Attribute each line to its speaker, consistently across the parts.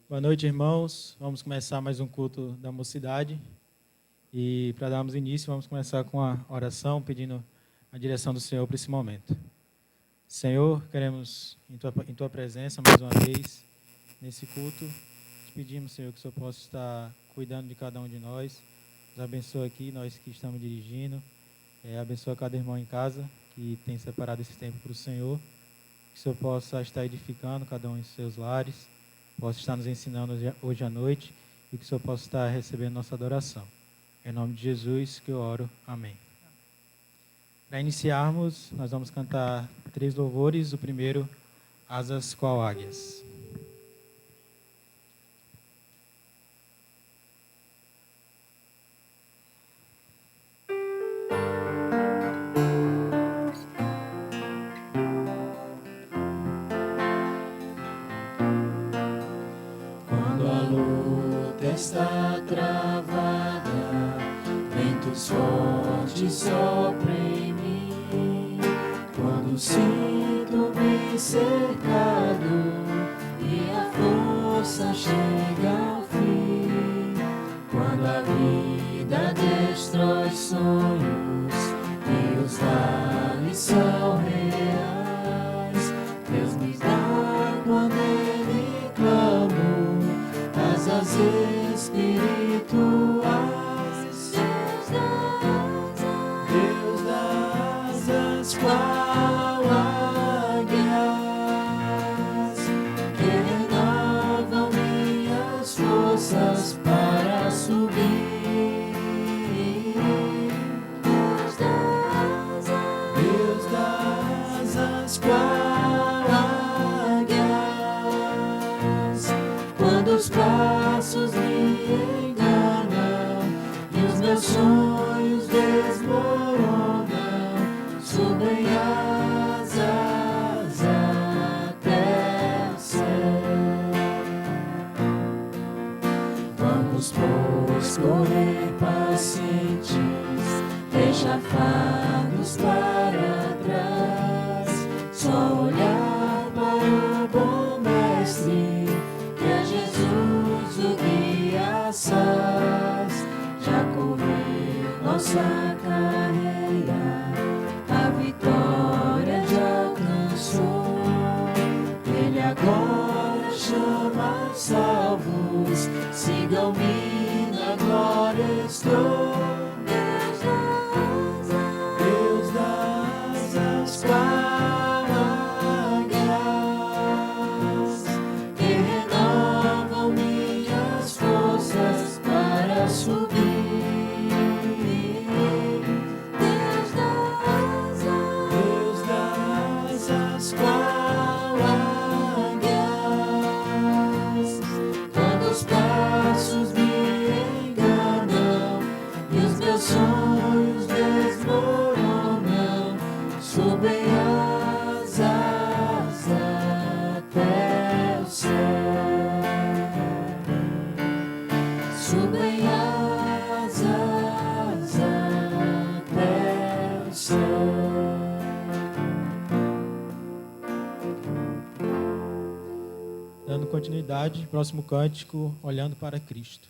Speaker 1: Boa noite, irmãos. Vamos começar mais um culto da mocidade. E para darmos início, vamos começar com a oração, pedindo a direção do Senhor para esse momento. Senhor, queremos em tua presença mais uma vez nesse culto. Te pedimos, Senhor, que o Senhor possa estar cuidando de cada um de nós. Nos abençoa aqui, nós que estamos dirigindo. Abençoa cada irmão em casa que tem separado esse tempo para o Senhor. Que o Senhor possa estar edificando cada um em seus lares. Possa estar nos ensinando hoje à noite e que o Senhor possa estar recebendo nossa adoração. Em nome de Jesus que eu oro. Amém. Para iniciarmos, nós vamos cantar 3 louvores. O primeiro, Asas qual Águias.
Speaker 2: Está travada, ventos fortes sopram em mim. Quando sinto-me cercado e a força chega ao fim. Quando a vida destrói sonhos e os vales são reais, Deus me dá quando Ele clamo asas espirituais. Deus das asas qual águias que renovam minhas forças para subir. Deus das asas qual águias, quando os passos me enganam e os meus sonhos desmoronam, subem asas até o céu. Vamos, pois, correr pacientes, deixa fardos para trás, só olhar para o bom mestre, que é Jesus o guia assaz. Já correu nossa carreira, a vitória já alcançou. Ele agora chama os salvos, sigam-me, na glória estou. Deus das asas qual águias que renovam minhas forças para subir. Deus das asas qual águias, quando os passos me enganam e os meus sonhos desmoronam, subem asas até o céu. Subem asas até o céu.
Speaker 1: Dando continuidade, próximo cântico, Olhando para Cristo.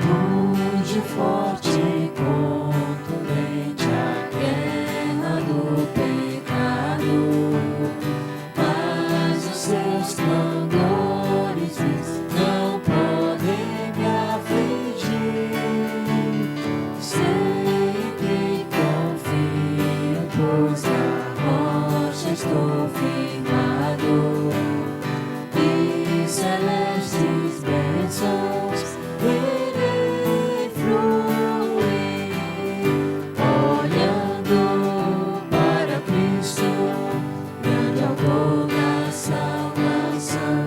Speaker 2: Rude, forte e contundente a guerra do pecado, mas os seus clamores não podem me afligir. Sei que confio, pois na rocha estou firmado, e celestes bênçãos irei fluir, olhando para Cristo, grande autor da salvação.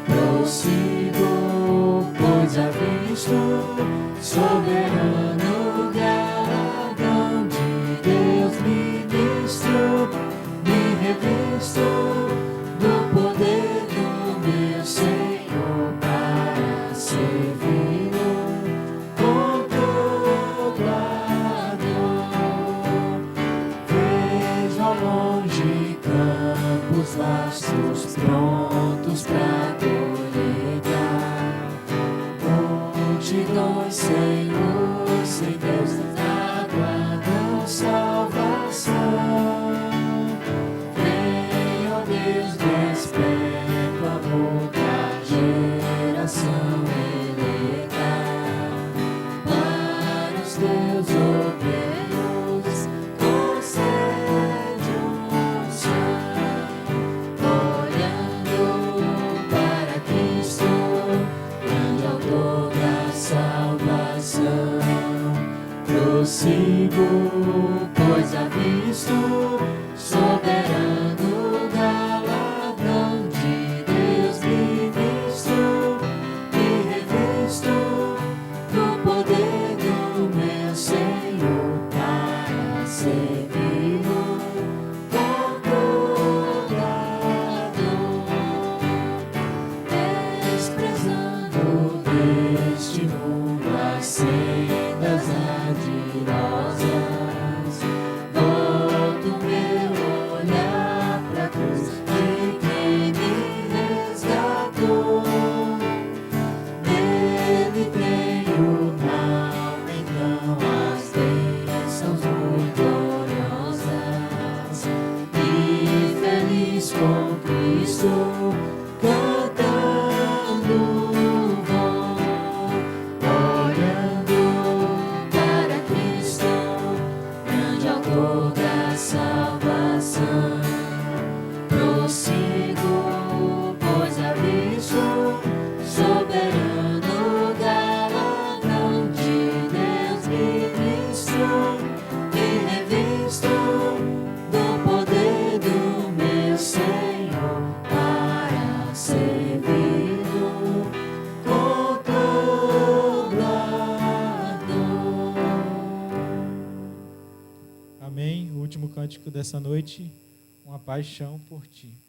Speaker 2: Prossigo, pois avisto soberano visto do poder do meu Senhor para servi-lo com todo amor. Vejo ao longe campos vastos prontos pra colheita, multidões sem luz, sem Deus, aguardam salvação. Venha, ó Deus, desperta o amor da geração eleita. Para os teus obreiros, concede unção. Olhando para Cristo, grande autor da salvação. Prossigo, pois avisto, soberano galardão de Deus me visto, me revisto do poder do meu Senhor para servi-lo com toda dor, desprezando deste mundo as sendas ardilosas. Volto meu olhar pra cruz de quem me resgatou. Nele tenho na alma então as bênçãos muito gloriosas. E feliz com Cristo, cantando vou. Olhando para Cristo, grande autor da salvação. Prossigo, pois avisto, soberano galardão de Deus me visto, me revisto do poder do meu Senhor para servi-lo com toda dor.
Speaker 1: Amém. O último cântico dessa noite, uma paixão por ti.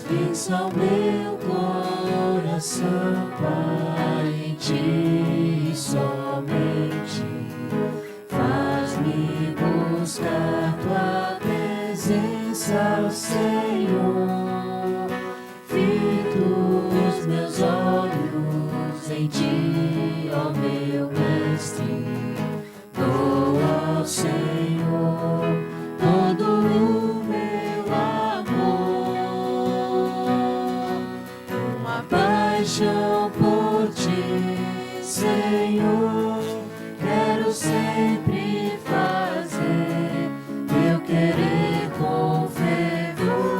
Speaker 2: Fixa o meu coração, Pai, em ti somente. Faz-me buscar tua presença, Senhor. Fito os meus olhos em ti, ó meu Mestre. Dou ao Senhor todo o meu amor. Uma paixão por ti, Senhor. Quero sempre fazer teu querer com fervor.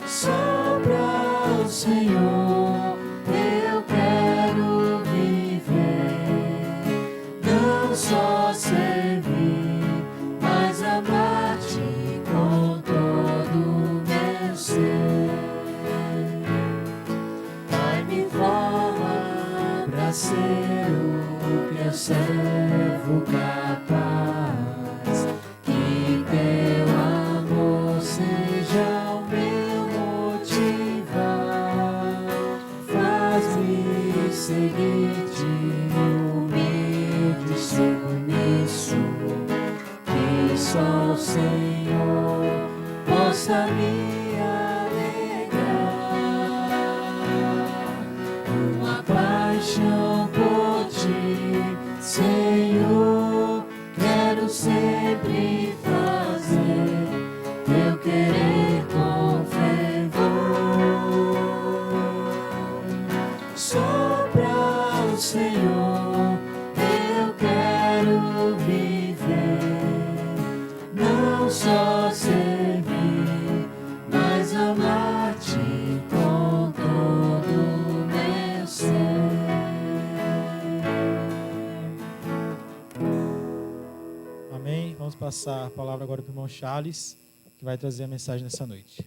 Speaker 2: Só pra o Senhor eu quero viver, não só servir, mas amar-te com todo o meu ser. Pai, me forma pra ser o teu servo capaz, que teu amor seja o meu motivar. Faz-me seguir-te humilde e submisso, que só o Senhor possa me alegrar. Uma paixão por ti, Senhor. Quero sempre fazer teu querer com fervor. Só pra o Senhor eu quero viver, não só ser
Speaker 1: passar a palavra agora para o irmão Charles, que vai trazer a mensagem nessa noite.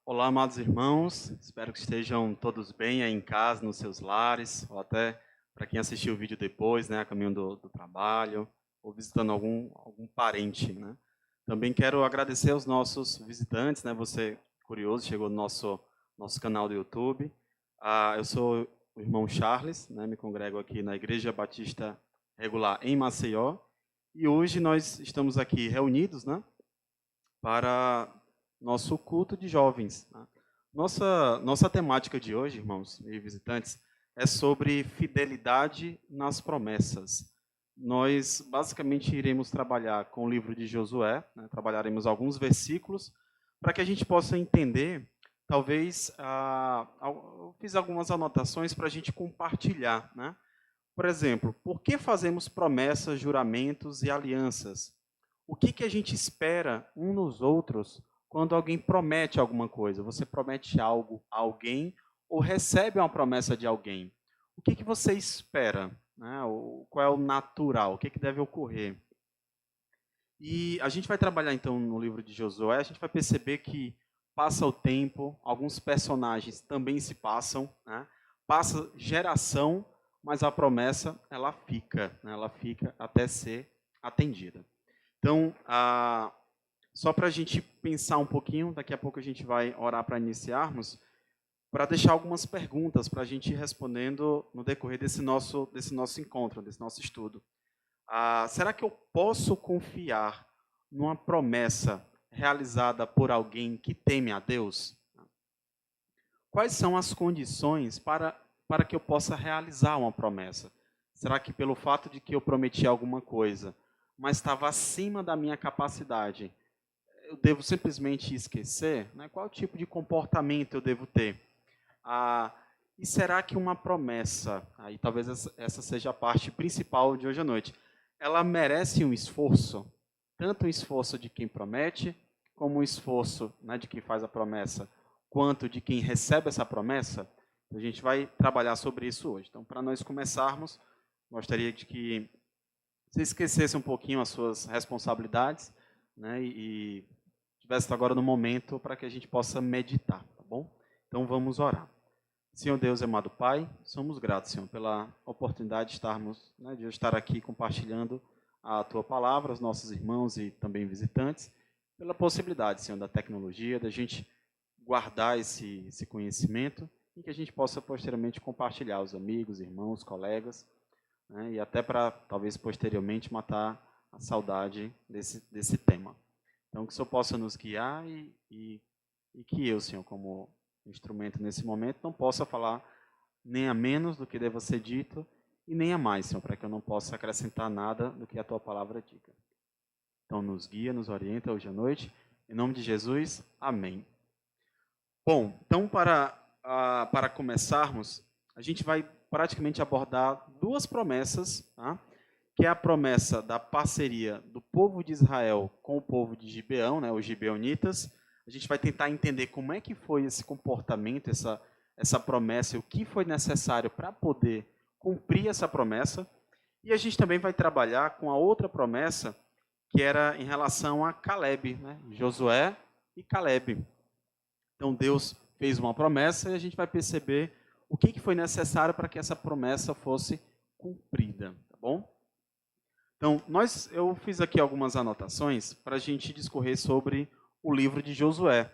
Speaker 3: Olá, amados irmãos, espero que estejam todos bem aí em casa, nos seus lares, ou até para quem assistiu o vídeo depois, né, a caminho do trabalho, ou visitando algum parente, né. Também quero agradecer aos nossos visitantes, né, você curioso, chegou no nosso canal do YouTube. Eu sou o irmão Charles, né, me congrego aqui na Igreja Batista Regular em Maceió, e hoje nós estamos aqui reunidos, né, para nosso culto de jovens, né? Nossa temática de hoje, irmãos e visitantes, é sobre fidelidade nas promessas. Nós basicamente iremos trabalhar com o livro de Josué, né? Trabalharemos alguns versículos para que a gente possa entender. Talvez eu fiz algumas anotações para a gente compartilhar, né? Por exemplo, por que fazemos promessas, juramentos e alianças? O que a gente espera uns nos outros quando alguém promete alguma coisa? Você promete algo a alguém ou recebe uma promessa de alguém? O que você espera, né? Qual é o natural? O que deve ocorrer? E a gente vai trabalhar então no livro de Josué, a gente vai perceber que passa o tempo, alguns personagens também se passam, né? Passa geração, mas a promessa ela fica, né? Ela fica até ser atendida. Então, só para a gente pensar um pouquinho, daqui a pouco a gente vai orar para iniciarmos, para deixar algumas perguntas para a gente ir respondendo no decorrer desse nosso encontro, desse nosso estudo. Será que eu posso confiar numa promessa realizada por alguém que teme a Deus? Quais são as condições para que eu possa realizar uma promessa? Será que pelo fato de que eu prometi alguma coisa, mas estava acima da minha capacidade, eu devo simplesmente esquecer? Né? Qual tipo de comportamento eu devo ter? E será que uma promessa, aí talvez essa seja a parte principal de hoje à noite, ela merece um esforço? Tanto o esforço de quem promete, como o esforço, né, de quem faz a promessa, quanto de quem recebe essa promessa? A gente vai trabalhar sobre isso hoje. Então, para nós começarmos, gostaria de que você esquecesse um pouquinho as suas responsabilidades, né, e estivesse agora no momento para que a gente possa meditar, tá bom? Então vamos orar. Senhor Deus, amado Pai, somos gratos, Senhor, pela oportunidade de estarmos, né, de eu estar aqui compartilhando a Tua palavra aos nossos irmãos e também visitantes, pela possibilidade, Senhor, da tecnologia, da gente guardar esse conhecimento e que a gente possa posteriormente compartilhar aos amigos, irmãos, colegas, né, e até para, talvez, posteriormente matar a saudade desse tema. Então, que o Senhor possa nos guiar e que eu, Senhor, como instrumento nesse momento, não possa falar nem a menos do que deva ser dito e nem a mais, Senhor, para que eu não possa acrescentar nada do que a Tua palavra diga. Então, nos guia, nos orienta hoje à noite. Em nome de Jesus, amém. Bom, então, para começarmos, a gente vai praticamente abordar duas promessas, tá? Que é a promessa da parceria do povo de Israel com o povo de Gibeão, né, os gibeonitas. A gente vai tentar entender como é que foi esse comportamento, essa promessa, e o que foi necessário para poder cumprir essa promessa. E a gente também vai trabalhar com a outra promessa, que era em relação a Caleb, né, Josué e Caleb. Então Deus fez uma promessa e a gente vai perceber o que foi necessário para que essa promessa fosse cumprida, tá bom? Então, eu fiz aqui algumas anotações para a gente discorrer sobre o livro de Josué,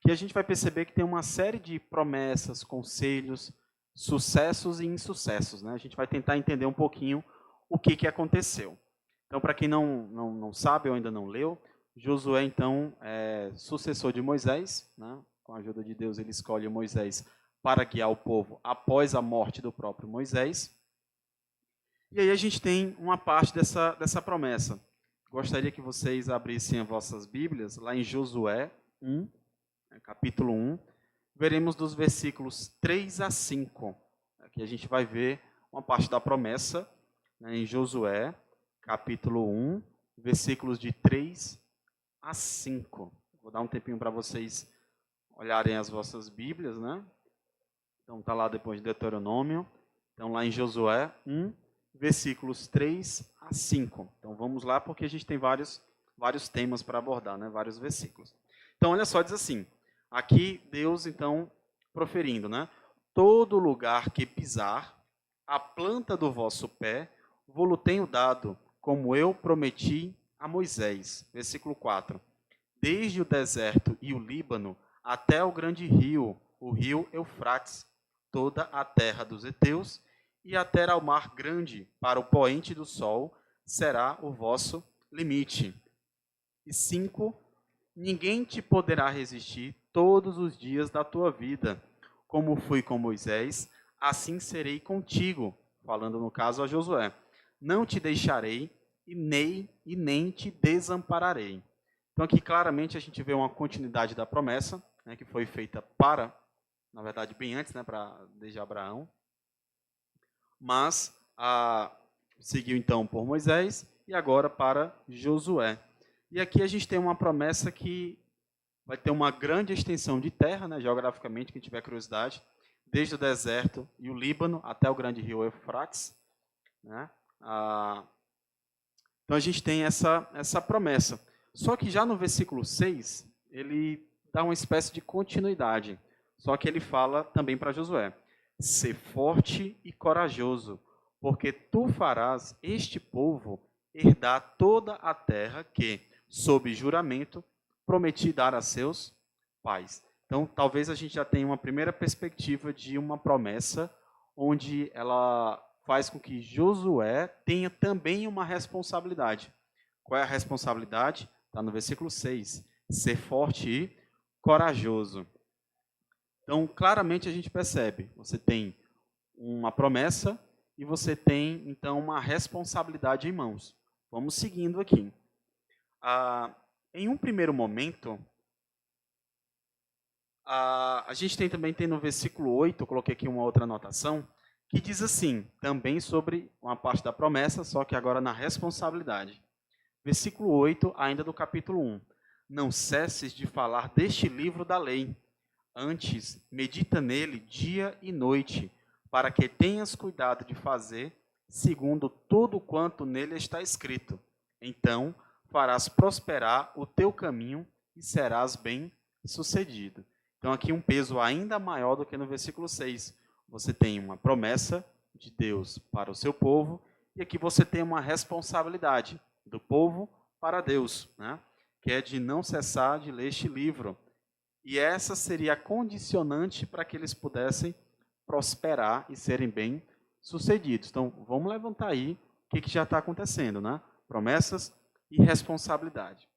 Speaker 3: que a gente vai perceber que tem uma série de promessas, conselhos, sucessos e insucessos, né? A gente vai tentar entender um pouquinho o que aconteceu. Então, para quem não sabe ou ainda não leu, Josué, então, é sucessor de Moisés, né? Com a ajuda de Deus, ele escolhe Moisés para guiar o povo após a morte do próprio Moisés. E aí a gente tem uma parte dessa promessa. Gostaria que vocês abrissem as vossas Bíblias, lá em Josué 1, capítulo 1. Veremos dos versículos 3 a 5. Aqui a gente vai ver uma parte da promessa, né, em Josué, capítulo 1, versículos de 3 a 5. Vou dar um tempinho para vocês olharem as vossas Bíblias, né? Então está lá depois de Deuteronômio. Então lá em Josué 1, versículos 3 a 5. Então vamos lá, porque a gente tem vários temas para abordar, né? Vários versículos. Então olha só, diz assim, aqui Deus então proferindo, né? Todo lugar que pisar, a planta do vosso pé, vou-lo tenho dado, como eu prometi a Moisés. Versículo 4. Desde o deserto e o Líbano, até o grande rio, o rio Eufrates, toda a terra dos heteus, e até ao mar grande, para o poente do sol, será o vosso limite. E 5, ninguém te poderá resistir todos os dias da tua vida. Como fui com Moisés, assim serei contigo, falando no caso a Josué. Não te deixarei e nem te desampararei. Então aqui claramente a gente vê uma continuidade da promessa, né, que foi feita na verdade bem antes, né, desde Abraão, mas seguiu então por Moisés e agora para Josué. E aqui a gente tem uma promessa que vai ter uma grande extensão de terra, né, geograficamente, quem tiver curiosidade, desde o deserto e o Líbano até o grande rio Eufrates, né? Então a gente tem essa promessa. Só que já no versículo 6, ele dá uma espécie de continuidade. Só que ele fala também para Josué: ser forte e corajoso, porque tu farás este povo herdar toda a terra que, sob juramento, prometi dar a seus pais. Então, talvez a gente já tenha uma primeira perspectiva de uma promessa onde ela faz com que Josué tenha também uma responsabilidade. Qual é a responsabilidade? Está no versículo 6. Ser forte e corajoso. Então, claramente a gente percebe, você tem uma promessa e você tem, então, uma responsabilidade em mãos. Vamos seguindo aqui. Em um primeiro momento, a gente também tem no versículo 8, eu coloquei aqui uma outra anotação, que diz assim, também sobre uma parte da promessa, só que agora na responsabilidade. Versículo 8, ainda do capítulo 1. Não cesses de falar deste livro da lei. Antes, medita nele dia e noite, para que tenhas cuidado de fazer segundo tudo quanto nele está escrito. Então, farás prosperar o teu caminho e serás bem-sucedido. Então, aqui um peso ainda maior do que no versículo 6. Você tem uma promessa de Deus para o seu povo, e aqui você tem uma responsabilidade do povo para Deus, né? Que é de não cessar de ler este livro. E essa seria a condicionante para que eles pudessem prosperar e serem bem-sucedidos. Então, vamos levantar aí o que já está acontecendo, né? Promessas e responsabilidade.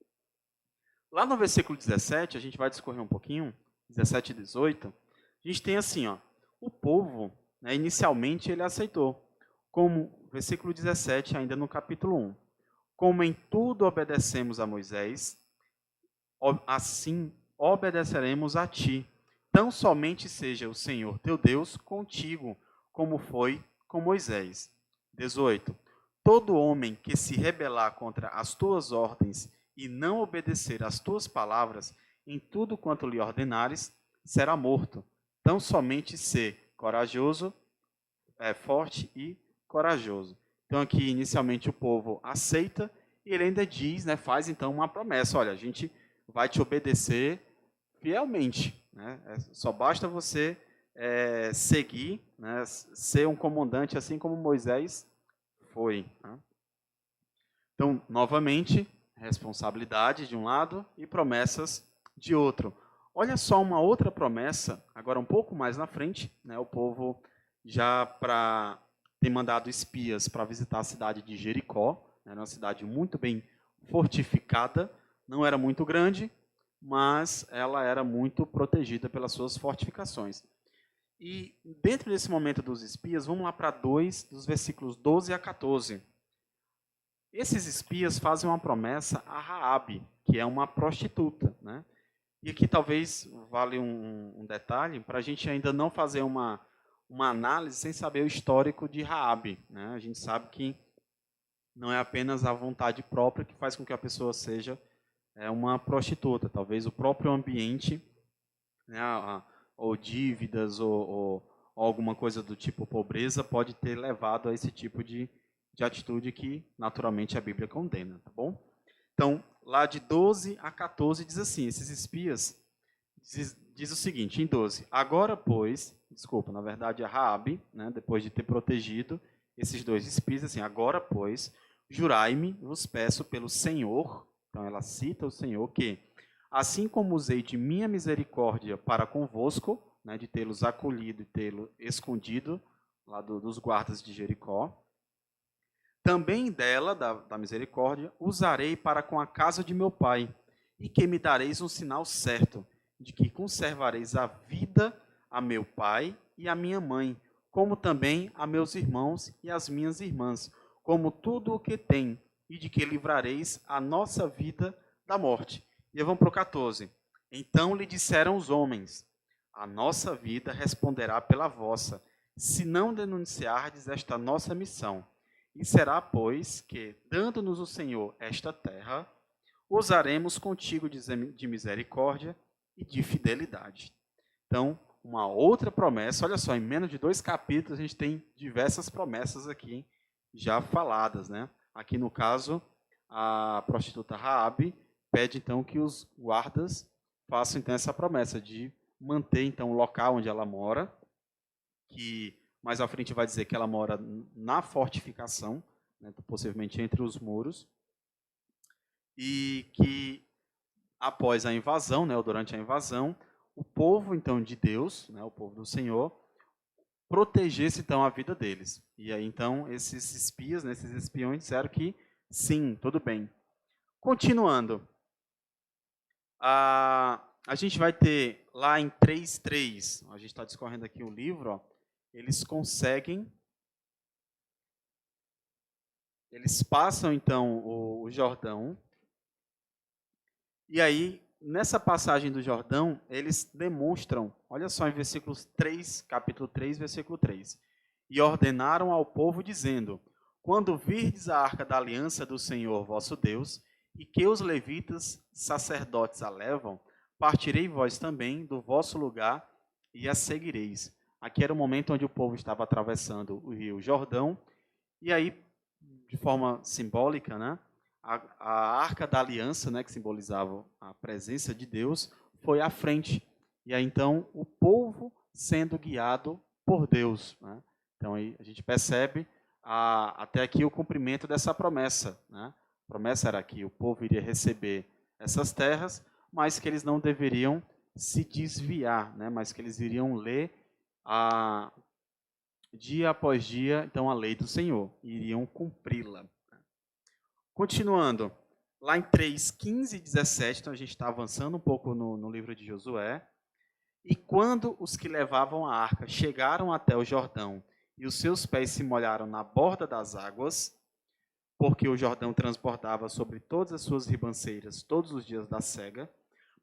Speaker 3: Lá no versículo 17, a gente vai discorrer um pouquinho, 17 e 18, a gente tem assim, ó, o povo, né, inicialmente ele aceitou, como, versículo 17, ainda no capítulo 1, como em tudo obedecemos a Moisés, assim obedeceremos a ti. Tão somente seja o Senhor teu Deus contigo, como foi com Moisés. 18. Todo homem que se rebelar contra as tuas ordens e não obedecer às tuas palavras, em tudo quanto lhe ordenares, será morto. Tão somente ser corajoso, forte e corajoso. Então aqui inicialmente o povo aceita e ele ainda diz, né, faz então uma promessa, olha, a gente vai te obedecer fielmente, né? Só basta você seguir, né, ser um comandante assim como Moisés foi, né? Então, novamente, responsabilidade de um lado e promessas de outro. Olha só uma outra promessa, agora um pouco mais na frente, né, o povo já para ter mandado espias para visitar a cidade de Jericó, né, era uma cidade muito bem fortificada, não era muito grande, mas ela era muito protegida pelas suas fortificações. E dentro desse momento dos espias, vamos lá para 2, dos versículos 12 a 14. Esses espias fazem uma promessa a Raabe, que é uma prostituta, né? E aqui talvez vale um detalhe, para a gente ainda não fazer uma análise sem saber o histórico de Raabe, né? A gente sabe que não é apenas a vontade própria que faz com que a pessoa seja uma prostituta. Talvez o próprio ambiente, né, ou dívidas, ou alguma coisa do tipo pobreza, pode ter levado a esse tipo de atitude que, naturalmente, a Bíblia condena, tá bom? Então, lá de 12 a 14 diz assim, esses espias diz o seguinte, em 12, agora, pois, desculpa, na verdade é Raabe, né, depois de ter protegido esses dois espias, assim, agora, pois, jurai-me, vos peço pelo Senhor, então ela cita o Senhor, que, assim como usei de minha misericórdia para convosco, né, de tê-los acolhido e tê-lo escondido, lá dos guardas de Jericó, também dela, da misericórdia, usarei para com a casa de meu pai, e que me dareis um sinal certo, de que conservareis a vida a meu pai e a minha mãe, como também a meus irmãos e as minhas irmãs, como tudo o que tem, e de que livrareis a nossa vida da morte. E vamos para o 14. Então lhe disseram os homens, a nossa vida responderá pela vossa, se não denunciardes esta nossa missão. E será, pois, que, dando-nos o Senhor esta terra, usaremos contigo de misericórdia e de fidelidade. Então, uma outra promessa, olha só, em menos de 2 capítulos a gente tem diversas promessas aqui já faladas, né? Aqui no caso, a prostituta Raabe pede então que os guardas façam então essa promessa de manter então o local onde ela mora, que mais à frente vai dizer que ela mora na fortificação, né, possivelmente entre os muros, e que após a invasão, né, ou durante a invasão, o povo então de Deus, né, o povo do Senhor, protegesse então a vida deles. E aí então esses espias, né, esses espiões disseram que sim, tudo bem. Continuando, a gente vai ter lá em 3:3, a gente está discorrendo aqui o livro, ó, eles passam então o Jordão, e aí, nessa passagem do Jordão, eles demonstram, olha só em versículos 3, capítulo 3, versículo 3, e ordenaram ao povo dizendo, quando virdes a arca da aliança do Senhor vosso Deus, e que os levitas, sacerdotes a levam, partirei vós também do vosso lugar e a seguireis. Aqui era o momento onde o povo estava atravessando o rio Jordão, e aí, de forma simbólica, né, a arca da aliança, né, que simbolizava a presença de Deus, foi à frente. E aí, então, o povo sendo guiado por Deus, né? Então, aí a gente percebe até aqui o cumprimento dessa promessa, né? A promessa era que o povo iria receber essas terras, mas que eles não deveriam se desviar, né? Mas que eles iriam ler dia após dia, então, a lei do Senhor, e iriam cumpri-la. Continuando, lá em 3, 15 e 17, então a gente está avançando um pouco no livro de Josué, e quando os que levavam a arca chegaram até o Jordão, e os seus pés se molharam na borda das águas, porque o Jordão transbordava sobre todas as suas ribanceiras todos os dias da cega,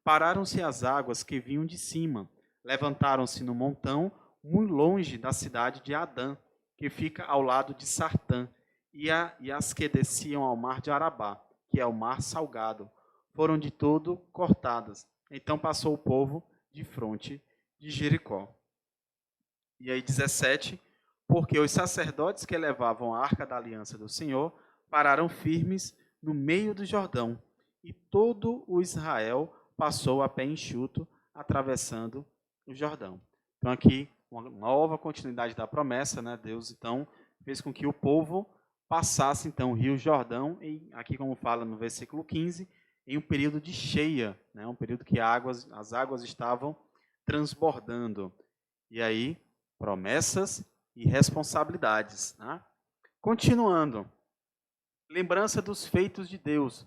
Speaker 3: pararam-se as águas que vinham de cima, levantaram-se no montão, muito longe da cidade de Adã, que fica ao lado de Sartã, e as que desciam ao mar de Arabá, que é o mar salgado, foram de todo cortadas. Então passou o povo de fronte de Jericó. E aí 17, porque os sacerdotes que levavam a arca da aliança do Senhor pararam firmes no meio do Jordão, e todo o Israel passou a pé enxuto, atravessando o Jordão. Então aqui, uma nova continuidade da promessa, né? Deus então fez com que o povo passasse então o rio Jordão, e aqui como fala no versículo 15, em um período de cheia, né? Um período que as águas estavam transbordando. E aí, promessas e responsabilidades. Né? Continuando, lembrança dos feitos de Deus.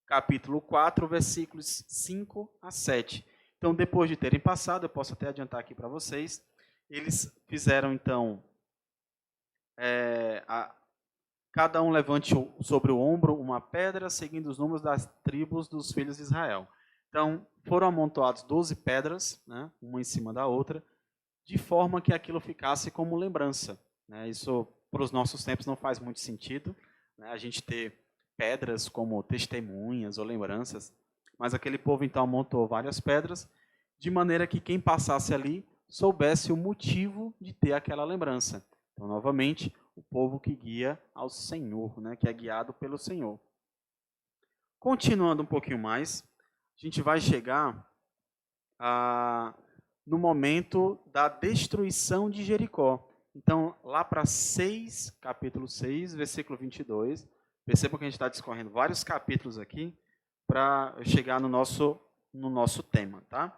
Speaker 3: Capítulo 4, versículos 5 a 7. Então, depois de terem passado, eu posso até adiantar aqui para vocês, eles fizeram, então, cada um levante sobre o ombro uma pedra, seguindo os números das tribos dos filhos de Israel. Então, foram amontoadas 12 pedras, né, uma em cima da outra, de forma que aquilo ficasse como lembrança. Né? Isso, para os nossos tempos, não faz muito sentido, né, a gente ter pedras como testemunhas ou lembranças, mas aquele povo, então, amontou várias pedras, de maneira que quem passasse ali soubesse o motivo de ter aquela lembrança. Então, novamente, o povo que guia ao Senhor, né, que é guiado pelo Senhor. Continuando um pouquinho mais, a gente vai chegar no momento da destruição de Jericó. Então, lá para capítulo 6, versículo 22, percebam que a gente está discorrendo vários capítulos aqui para chegar no nosso tema, tá?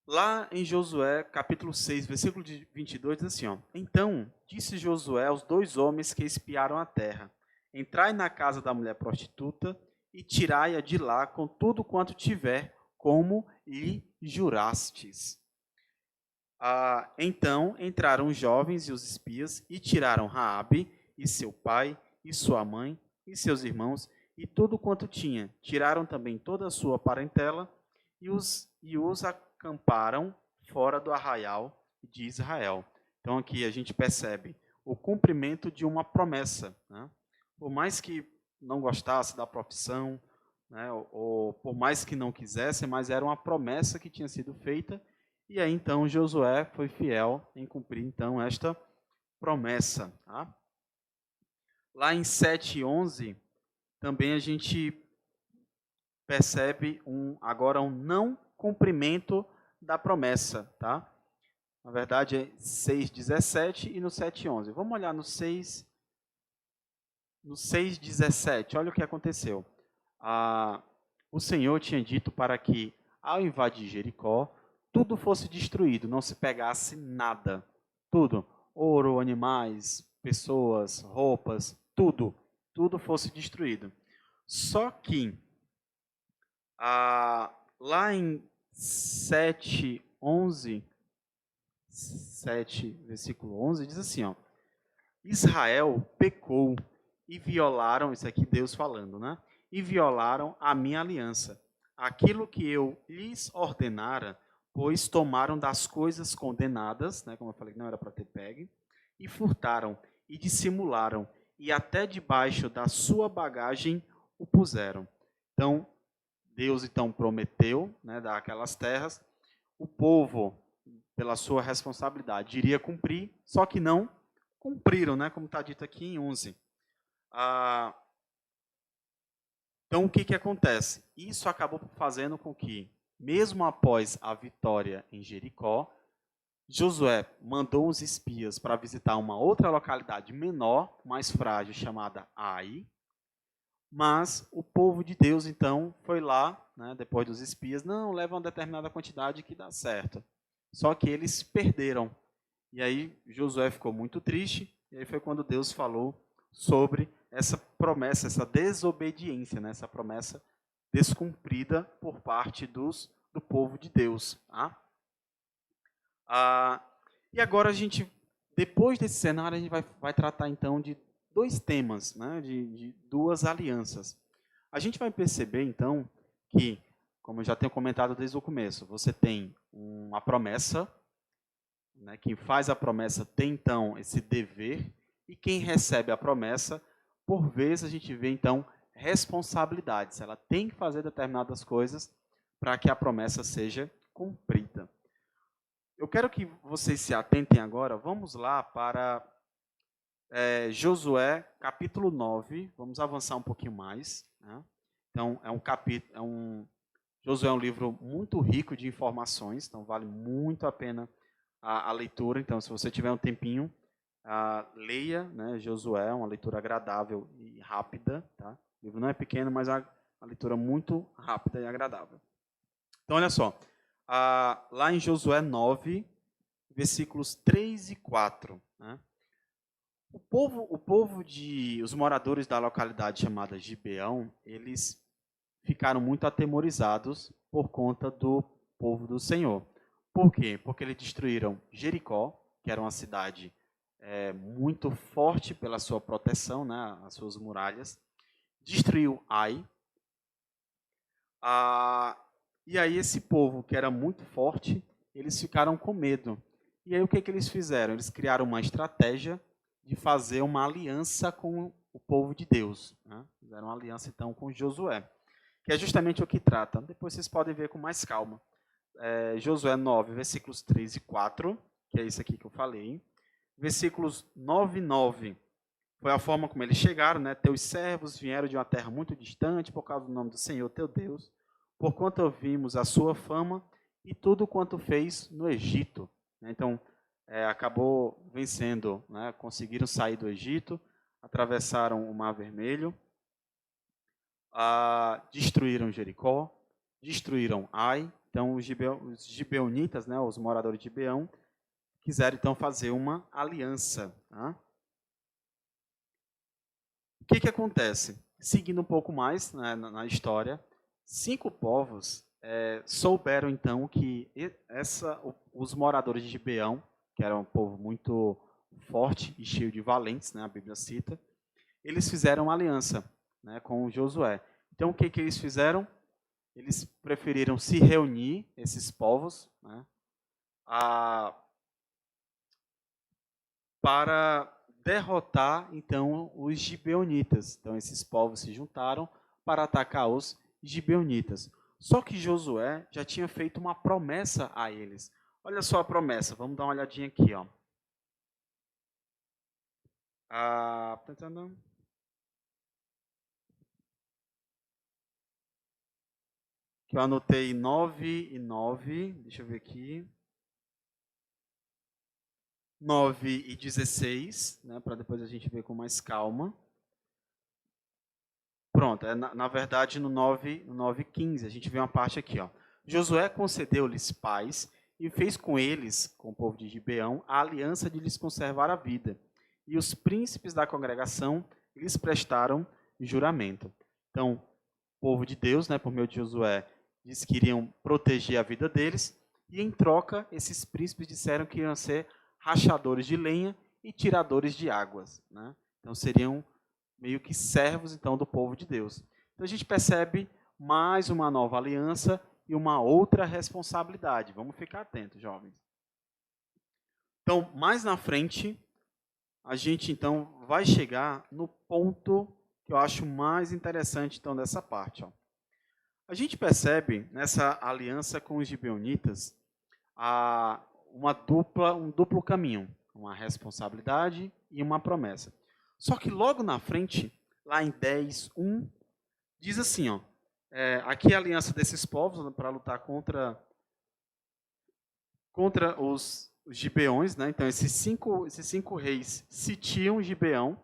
Speaker 3: Lá em Josué, capítulo 6, versículo 22, diz assim, ó, então disse Josué aos 2 homens que espiaram a terra, entrai na casa da mulher prostituta e tirai-a de lá com tudo quanto tiver, como lhe jurastes. Então entraram os jovens e os espias e tiraram Raabe e seu pai e sua mãe e seus irmãos e tudo quanto tinha. Tiraram também toda a sua parentela e os acamparam fora do arraial de Israel. Então aqui a gente percebe o cumprimento de uma promessa. Né? Por mais que não gostasse da profissão, né, ou por mais que não quisesse, mas era uma promessa que tinha sido feita, e aí então Josué foi fiel em cumprir então esta promessa. Tá? Lá em 7:11, também a gente percebe agora um não cumprimento da promessa. Tá? Na verdade é 6:17 e no 7:11. Vamos olhar no 6:17, olha o que aconteceu. O Senhor tinha dito para que, ao invadir Jericó, tudo fosse destruído, não se pegasse nada. Tudo. Ouro, animais, pessoas, roupas, tudo. Tudo fosse destruído. Só que, lá em 7:11, 7, versículo 11, diz assim, ó, Israel pecou e violaram, isso aqui Deus falando, né? E violaram a minha aliança. Aquilo que eu lhes ordenara, pois tomaram das coisas condenadas, né, como eu falei que não era para ter pegue, e furtaram, e dissimularam, e até debaixo da sua bagagem o puseram. Então, Deus então prometeu, né, dar aquelas terras, o povo, pela sua responsabilidade, iria cumprir, só que não cumpriram, né, como está dito aqui em 11. Então, o que acontece? Isso acabou fazendo com que, mesmo após a vitória em Jericó, Josué mandou uns espias para visitar uma outra localidade menor, mais frágil, chamada Ai. Mas o povo de Deus, então, foi lá, né, depois dos espias, não, leva uma determinada quantidade que dá certo. Só que eles perderam. E aí Josué ficou muito triste, e aí foi quando Deus falou sobre essa promessa, essa desobediência, né? Essa promessa descumprida por parte do povo de Deus. Tá? E agora a gente, depois desse cenário, a gente vai tratar então de 2 temas, né? de 2 alianças. A gente vai perceber então que, como eu já tenho comentado desde o começo, você tem uma promessa, né? Quem faz a promessa tem então esse dever, e quem recebe a promessa, por vezes a gente vê então responsabilidades. Ela tem que fazer determinadas coisas para que a promessa seja cumprida. Eu quero que vocês se atentem agora, vamos lá para Josué, capítulo 9, vamos avançar um pouquinho mais. Né? Então, Josué é um livro muito rico de informações, então vale muito a pena a leitura. Então, se você tiver um tempinho, leia, né, Josué, uma leitura agradável e rápida. Tá? O livro não é pequeno, mas é uma leitura muito rápida e agradável. Então, olha só. Lá em Josué 9, versículos 3 e 4. Né? Os moradores da localidade chamada Gibeão, eles ficaram muito atemorizados por conta do povo do Senhor. Por quê? Porque eles destruíram Jericó, que era uma cidade muito forte pela sua proteção, né, as suas muralhas. Destruiu Ai. E aí esse povo, que era muito forte, eles ficaram com medo. E aí o que eles fizeram? Eles criaram uma estratégia de fazer uma aliança com o povo de Deus. Né? Fizeram uma aliança, então, com Josué, que é justamente o que trata. Depois vocês podem ver com mais calma. Josué 9, versículos 3 e 4, que é isso aqui que eu falei. Versículos 9 e 9, foi a forma como eles chegaram, né? Teus servos vieram de uma terra muito distante, por causa do nome do Senhor teu Deus, porquanto ouvimos a sua fama e tudo quanto fez no Egito. Então, acabou vencendo, né? Conseguiram sair do Egito, atravessaram o Mar Vermelho, destruíram Jericó, destruíram Ai. Então, os gibeonitas, né, os moradores de Gibeão, quiseram então fazer uma aliança. Tá? O que acontece? Seguindo um pouco mais, né, na história, 5 povos souberam então que os moradores de Gibeão, que era um povo muito forte e cheio de valentes, né, a Bíblia cita, eles fizeram uma aliança, né, com Josué. Então, o que eles fizeram? Eles preferiram se reunir, esses povos, né, para derrotar, então, os gibeonitas. Então, esses povos se juntaram para atacar os gibeonitas. Só que Josué já tinha feito uma promessa a eles. Olha só a promessa, vamos dar uma olhadinha aqui. Ó. Que eu anotei 9 e 9, deixa eu ver aqui. 9 e 16, né, para depois a gente ver com mais calma. Pronto, na verdade no 9 e 15, a gente vê uma parte aqui. Ó. Josué concedeu-lhes paz e fez com eles, com o povo de Gibeão, a aliança de lhes conservar a vida. E os príncipes da congregação lhes prestaram juramento. Então, o povo de Deus, né, por meio de Josué, disse que iriam proteger a vida deles, e em troca, esses príncipes disseram que iam ser rachadores de lenha e tiradores de águas. Né? Então, seriam meio que servos, então, do povo de Deus. Então, a gente percebe mais uma nova aliança e uma outra responsabilidade. Vamos ficar atentos, jovens. Então, mais na frente, a gente, então, vai chegar no ponto que eu acho mais interessante, então, dessa parte. Ó. A gente percebe, nessa aliança com os gibeonitas, um duplo caminho, uma responsabilidade e uma promessa. Só que logo na frente, lá em 10:1, diz assim, ó, aqui a aliança desses povos, né, para lutar contra os gibeões, né? Então esses cinco reis sitiam Gibeão,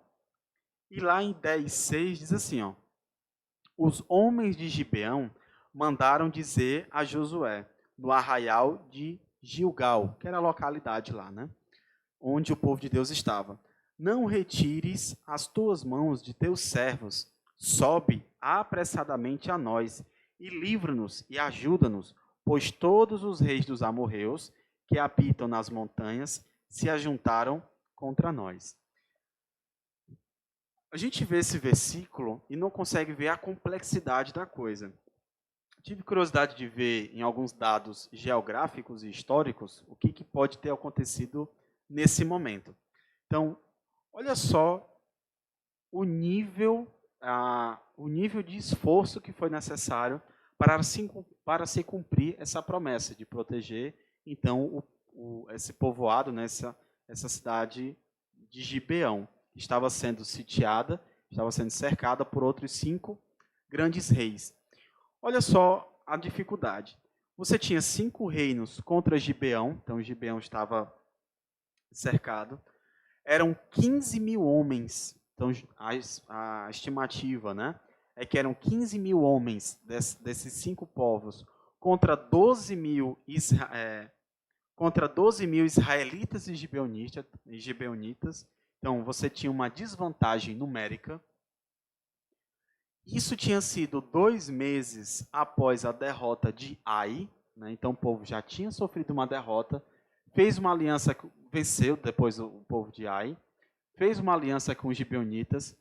Speaker 3: e lá em 10:6 diz assim, ó, os homens de Gibeão mandaram dizer a Josué, no arraial de Gilgal, que era a localidade lá, né? Onde o povo de Deus estava. Não retires as tuas mãos de teus servos, sobe apressadamente a nós, e livra-nos e ajuda-nos, pois todos os reis dos amorreus que habitam nas montanhas se ajuntaram contra nós. A gente vê esse versículo e não consegue ver a complexidade da coisa. Tive curiosidade de ver em alguns dados geográficos e históricos o que pode ter acontecido nesse momento. Então, olha só o nível de esforço que foi necessário para se cumprir essa promessa de proteger, então, esse povoado, né, essa cidade de Gibeão, que estava sendo sitiada, estava sendo cercada por outros 5 grandes reis. Olha só a dificuldade. Você tinha 5 reinos contra Gibeão, então Gibeão estava cercado. Eram 15 mil homens, então a estimativa, né? é que eram 15 mil homens desses 5 povos contra 12 mil israelitas e gibeonitas. Então, você tinha uma desvantagem numérica. Isso tinha sido 2 meses após a derrota de Ai, né? Então o povo já tinha sofrido uma derrota, fez uma aliança, venceu depois o povo de Ai, fez uma aliança com os gibeonitas,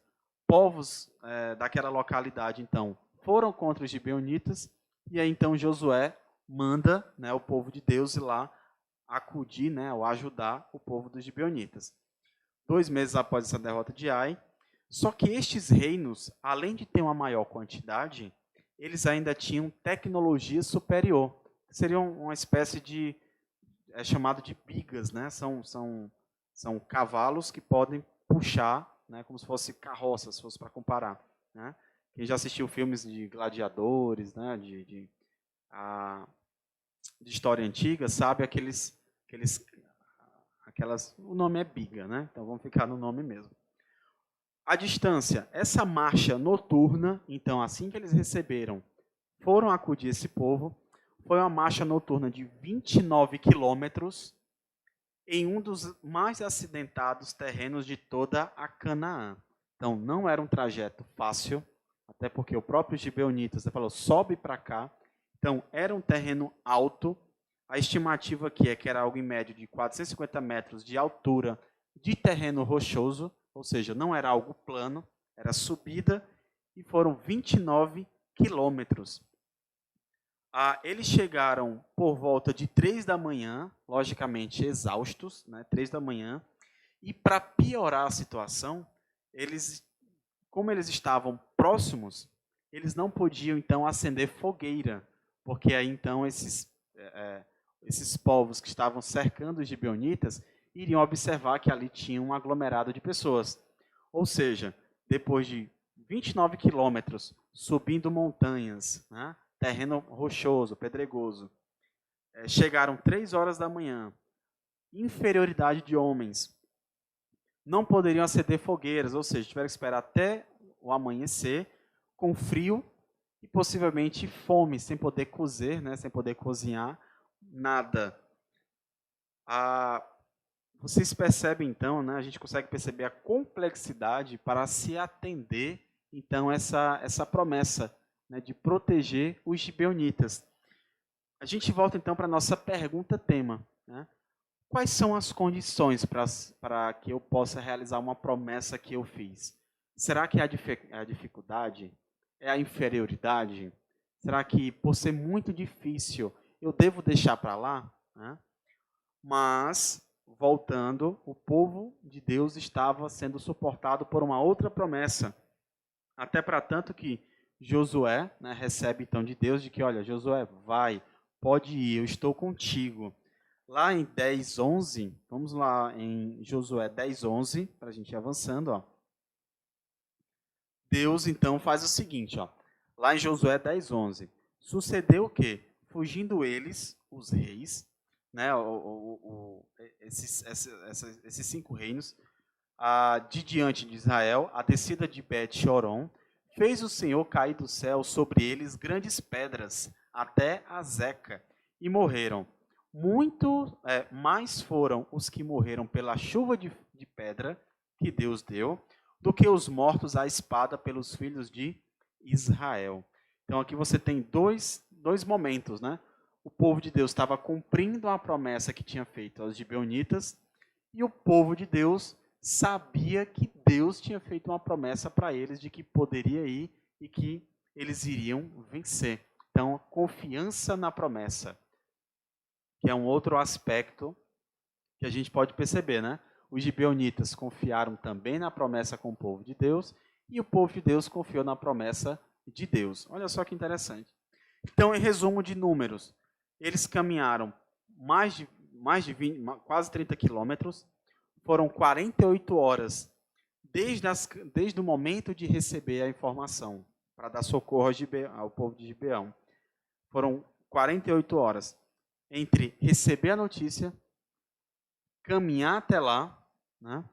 Speaker 3: povos daquela localidade, então, foram contra os gibeonitas, e aí então Josué manda, né, o povo de Deus ir lá acudir, né, ou ajudar o povo dos gibeonitas. 2 meses após essa derrota de Ai, só que estes reinos, além de ter uma maior quantidade, eles ainda tinham tecnologia superior. Seriam uma espécie de, chamado de bigas, né? São cavalos que podem puxar, né, como se fosse carroças, se fosse para comparar, né? Quem já assistiu filmes de gladiadores, né, de história antiga, sabe o nome é biga, né? Então vamos ficar no nome mesmo. A distância, essa marcha noturna, então assim que eles receberam, foram acudir esse povo, foi uma marcha noturna de 29 quilômetros em um dos mais acidentados terrenos de toda a Canaã. Então não era um trajeto fácil, até porque o próprio gibeonita, você falou, sobe para cá. Então era um terreno alto. A estimativa aqui é que era algo em média de 450 metros de altura de terreno rochoso, ou seja, não era algo plano, era subida, e foram 29 quilômetros. Eles chegaram por volta de 3 da manhã, logicamente exaustos, né, 3 da manhã, e para piorar a situação, como eles estavam próximos, eles não podiam então acender fogueira, porque aí então esses povos que estavam cercando os gibeonitas iriam observar que ali tinha um aglomerado de pessoas. Ou seja, depois de 29 quilômetros subindo montanhas, né, terreno rochoso, pedregoso, chegaram 3 horas da manhã, inferioridade de homens, não poderiam acender fogueiras, ou seja, tiveram que esperar até o amanhecer, com frio e possivelmente fome, sem poder cozer, né, sem poder cozinhar, nada. Vocês percebem, então, né, a gente consegue perceber a complexidade para se atender, então, essa promessa, né, de proteger os gibeonitas. A gente volta, então, para a nossa pergunta-tema, né? Quais são as condições para que eu possa realizar uma promessa que eu fiz? Será que é a dificuldade? É a inferioridade? Será que, por ser muito difícil, eu devo deixar para lá? Né? Mas, voltando, o povo de Deus estava sendo suportado por uma outra promessa. Até para tanto que Josué, né, recebe então de Deus de que, olha, Josué, vai, pode ir, eu estou contigo. Lá em 10:11, vamos lá em Josué 10:11, para a gente ir avançando, ó. Deus então faz o seguinte, ó. Lá em Josué 10:11, sucedeu o quê? Fugindo eles, os reis, né, esses 5 reinos, de diante de Israel, a descida de Bet-Choron, fez o Senhor cair do céu sobre eles grandes pedras, até a Zeca, e morreram. Muito mais foram os que morreram pela chuva de pedra que Deus deu, do que os mortos à espada pelos filhos de Israel. Então aqui você tem dois momentos, né? O povo de Deus estava cumprindo a promessa que tinha feito aos gibeonitas, e o povo de Deus sabia que Deus tinha feito uma promessa para eles de que poderia ir e que eles iriam vencer. Então, confiança na promessa, que é um outro aspecto que a gente pode perceber, né? Os gibeonitas confiaram também na promessa com o povo de Deus, e o povo de Deus confiou na promessa de Deus. Olha só que interessante. Então, em resumo de números, eles caminharam mais de 20, quase 30 quilômetros, foram 48 horas, desde o momento de receber a informação, para dar socorro ao povo de Gibeão. Foram 48 horas entre receber a notícia, caminhar até lá, né,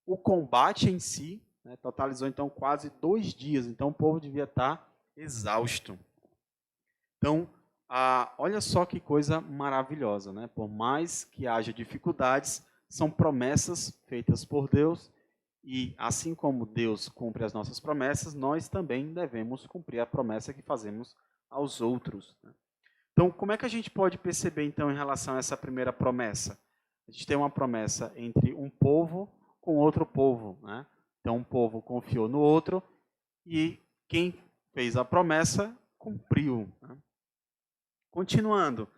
Speaker 3: o combate em si, né? Totalizou, então, quase 2 dias. Então, o povo devia estar exausto. Então, olha só que coisa maravilhosa, né? Por mais que haja dificuldades, são promessas feitas por Deus, e assim como Deus cumpre as nossas promessas, nós também devemos cumprir a promessa que fazemos aos outros, né? Então, como é que a gente pode perceber, então, em relação a essa primeira promessa? A gente tem uma promessa entre um povo com outro povo, né? Então, um povo confiou no outro e quem fez a promessa cumpriu, né? Continuando,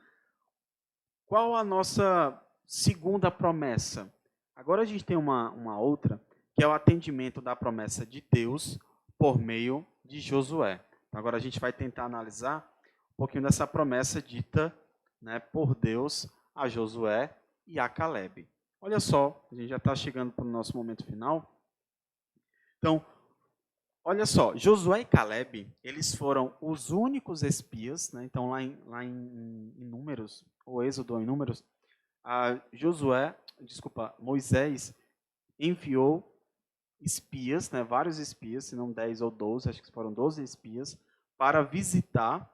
Speaker 3: qual a nossa segunda promessa? Agora a gente tem uma outra, que é o atendimento da promessa de Deus por meio de Josué. Então, agora a gente vai tentar analisar um pouquinho dessa promessa dita, né, por Deus a Josué e a Caleb. Olha só, a gente já está chegando para o nosso momento final. Então, olha só, Josué e Caleb, eles foram os únicos espias, né? Então, lá em Números, ou Êxodo ou em Números, Moisés enviou espias, né? Vários espias, se não 10 ou 12, acho que foram 12 espias, para visitar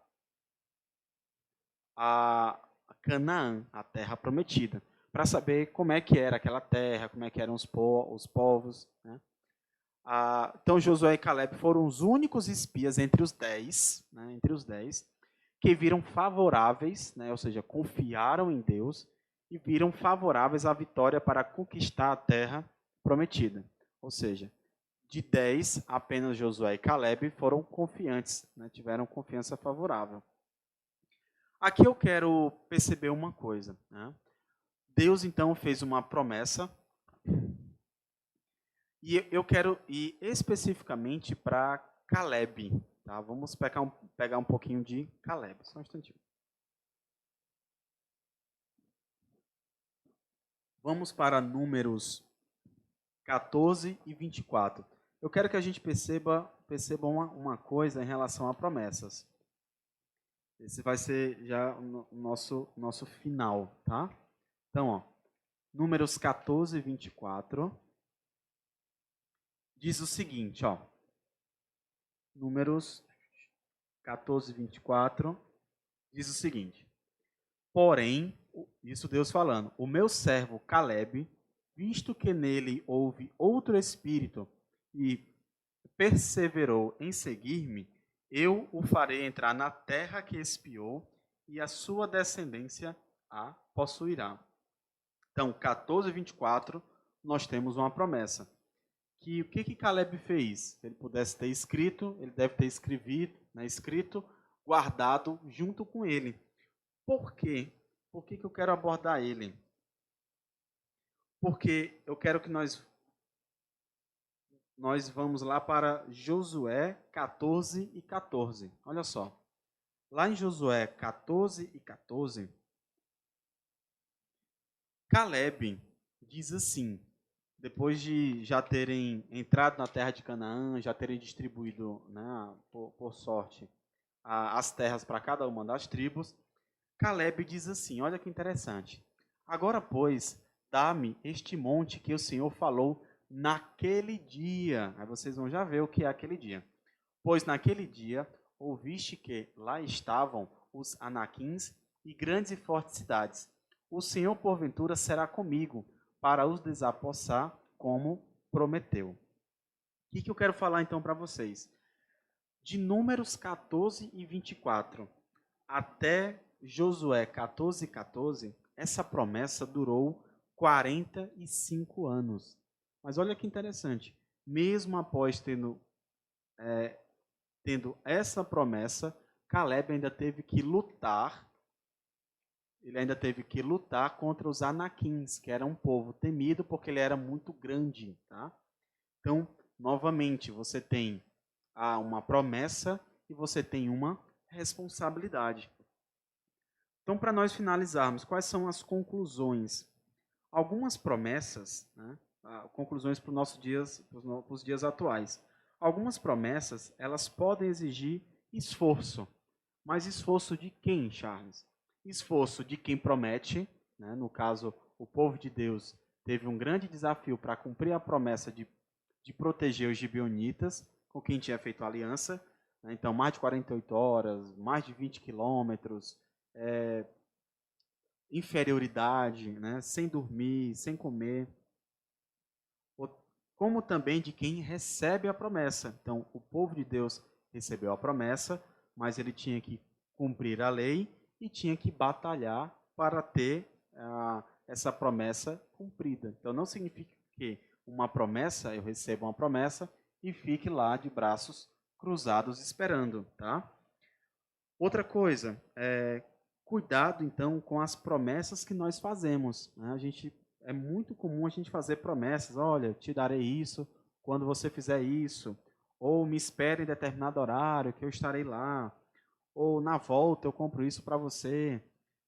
Speaker 3: a Canaã, a terra prometida, para saber como é que era aquela terra, como é que eram os povos, né? Então, Josué e Caleb foram os únicos espias entre os 10, né, que viram favoráveis, né, ou seja, confiaram em Deus e viram favoráveis à vitória para conquistar a terra prometida. Ou seja, de 10, apenas Josué e Caleb foram confiantes, né, tiveram confiança favorável. Aqui eu quero perceber uma coisa, né? Deus, então, fez uma promessa. E eu quero ir especificamente para Caleb. Tá? Vamos pegar um pouquinho de Caleb. Só um instantinho. Vamos para Números 14 e 24. Eu quero que a gente perceba uma coisa em relação a promessas. Esse vai ser já o nosso final. Tá? Então, ó, Números 14 e 24. Diz o seguinte, ó. Números 14, 24, diz o seguinte: porém, isso Deus falando, o meu servo Caleb, visto que nele houve outro espírito e perseverou em seguir-me, eu o farei entrar na terra que espiou e a sua descendência a possuirá. Então, 14, 24, nós temos uma promessa. O que Caleb fez? Se ele pudesse ter escrito, ele deve ter escrito, guardado junto com ele. Por quê? Por que eu quero abordar ele? Porque eu quero que nós vamos lá para Josué 14 e 14. Olha só. Lá em Josué 14 e 14, Caleb diz assim: depois de já terem entrado na terra de Canaã, já terem distribuído, né, por sorte, as terras para cada uma das tribos, Caleb diz assim, olha que interessante: agora, pois, dá-me este monte que o Senhor falou naquele dia. Aí vocês vão já ver o que é aquele dia. Pois naquele dia ouviste que lá estavam os anaquins e grandes e fortes cidades. O Senhor, porventura, será comigo para os desapossar, como prometeu. O que eu quero falar então para vocês? De Números 14 e 24 até Josué 14 e 14, essa promessa durou 45 anos. Mas olha que interessante, mesmo após tendo essa promessa, Caleb ainda teve que lutar. Ele ainda teve que lutar contra os anaquins, que era um povo temido porque ele era muito grande. Tá? Então, novamente, você tem uma promessa e você tem uma responsabilidade. Então, para nós finalizarmos, quais são as conclusões? Algumas promessas, né, conclusões para os dias atuais. Algumas promessas, elas podem exigir esforço. Mas esforço de quem, Charles? Esforço de quem promete, né? No caso, o povo de Deus teve um grande desafio para cumprir a promessa de de proteger os gibeonitas, com quem tinha feito aliança, né? Então, mais de 48 horas, mais de 20 quilômetros, inferioridade, né? Sem dormir, sem comer, como também de quem recebe a promessa. Então, o povo de Deus recebeu a promessa, mas ele tinha que cumprir a lei e tinha que batalhar para ter essa promessa cumprida. Então, não significa que uma promessa, eu recebo uma promessa e fique lá de braços cruzados esperando, tá? Outra coisa, cuidado então com as promessas que nós fazemos, né? É muito comum a gente fazer promessas, olha, te darei isso quando você fizer isso, ou me espere em determinado horário que eu estarei lá, ou na volta eu compro isso para você.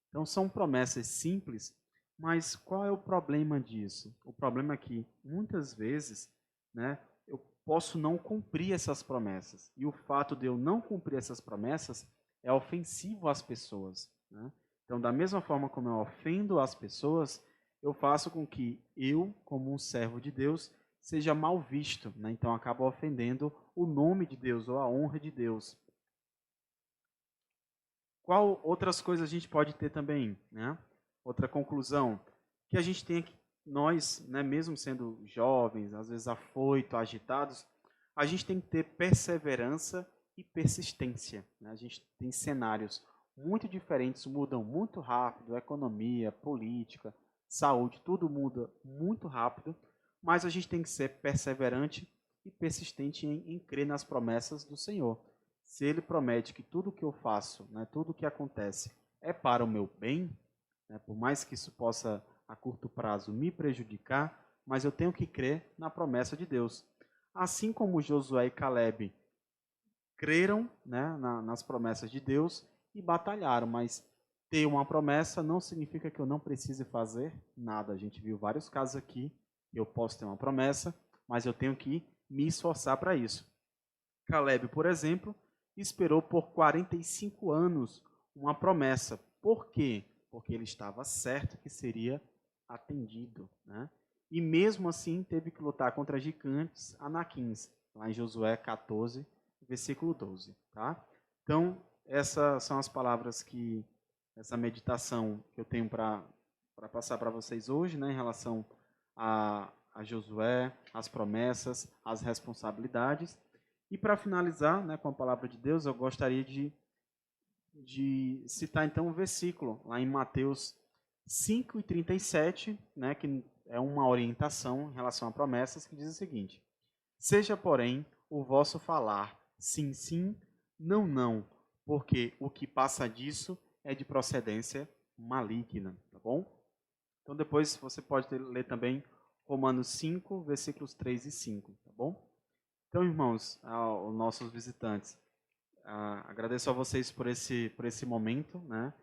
Speaker 3: Então são promessas simples, mas qual é o problema disso? O problema é que muitas vezes, né, eu posso não cumprir essas promessas, e o fato de eu não cumprir essas promessas é ofensivo às pessoas, né? Então, da mesma forma como eu ofendo as pessoas, eu faço com que eu, como um servo de Deus, seja mal visto, né? Então, acabo ofendendo o nome de Deus ou a honra de Deus. Qual outras coisas a gente pode ter também, né? Outra conclusão, que a gente tem que, nós, né, mesmo sendo jovens, às vezes afoitos, agitados, a gente tem que ter perseverança e persistência, né? A gente tem cenários muito diferentes, mudam muito rápido, economia, política, saúde, tudo muda muito rápido, mas a gente tem que ser perseverante e persistente em crer nas promessas do Senhor. Se Ele promete que tudo que eu faço, né, tudo que acontece é para o meu bem, né, por mais que isso possa a curto prazo me prejudicar, mas eu tenho que crer na promessa de Deus. Assim como Josué e Caleb creram, né, nas promessas de Deus e batalharam, mas ter uma promessa não significa que eu não precise fazer nada. A gente viu vários casos aqui, eu posso ter uma promessa, mas eu tenho que me esforçar para isso. Caleb, por exemplo, esperou por 45 anos uma promessa. Por quê? Porque ele estava certo que seria atendido, né? E mesmo assim teve que lutar contra gigantes anaquins, lá em Josué 14, versículo 12, tá? Então, essas são as palavras que, essa meditação que eu tenho para passar para vocês hoje, né, em relação a Josué, as promessas, as responsabilidades. E para finalizar, né, com a palavra de Deus, eu gostaria de citar então um versículo lá em Mateus 5:37, né, que é uma orientação em relação a promessas, que diz o seguinte: seja, porém, o vosso falar sim, sim, não, não, porque o que passa disso é de procedência maligna, tá bom? Então depois você pode ler também Romanos 5, versículos 3 e 5, tá bom? Então, irmãos, aos nossos visitantes, agradeço a vocês por esse momento, né?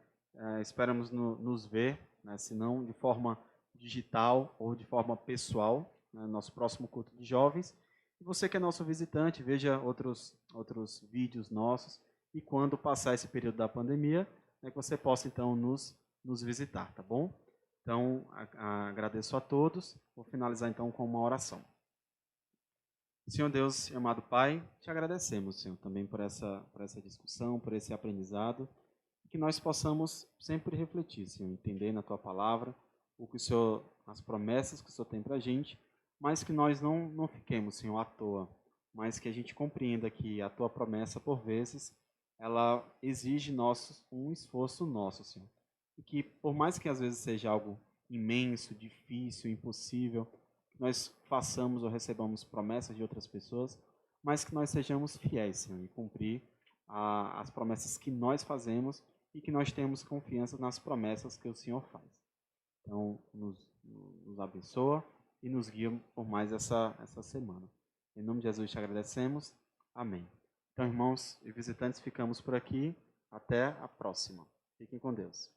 Speaker 3: Esperamos nos ver, né? Se não de forma digital ou de forma pessoal, né? Nosso próximo culto de jovens. E você que é nosso visitante, veja outros vídeos nossos e quando passar esse período da pandemia, né, que você possa então nos visitar, tá bom? Então, agradeço a todos. Vou finalizar então com uma oração. Senhor Deus, amado Pai, te agradecemos, Senhor, também por essa discussão, por esse aprendizado, que nós possamos sempre refletir, Senhor, entender na Tua palavra o que o Senhor, as promessas que o Senhor tem para a gente, mas que nós não fiquemos, Senhor, à toa, mas que a gente compreenda que a Tua promessa, por vezes, ela exige um esforço nosso, Senhor, e que por mais que às vezes seja algo imenso, difícil, impossível, que nós façamos ou recebamos promessas de outras pessoas, mas que nós sejamos fiéis, Senhor, e cumprir as promessas que nós fazemos e que nós temos confiança nas promessas que o Senhor faz. Então, nos abençoa e nos guia por mais essa semana. Em nome de Jesus te agradecemos. Amém. Então, irmãos e visitantes, ficamos por aqui. Até a próxima. Fiquem com Deus.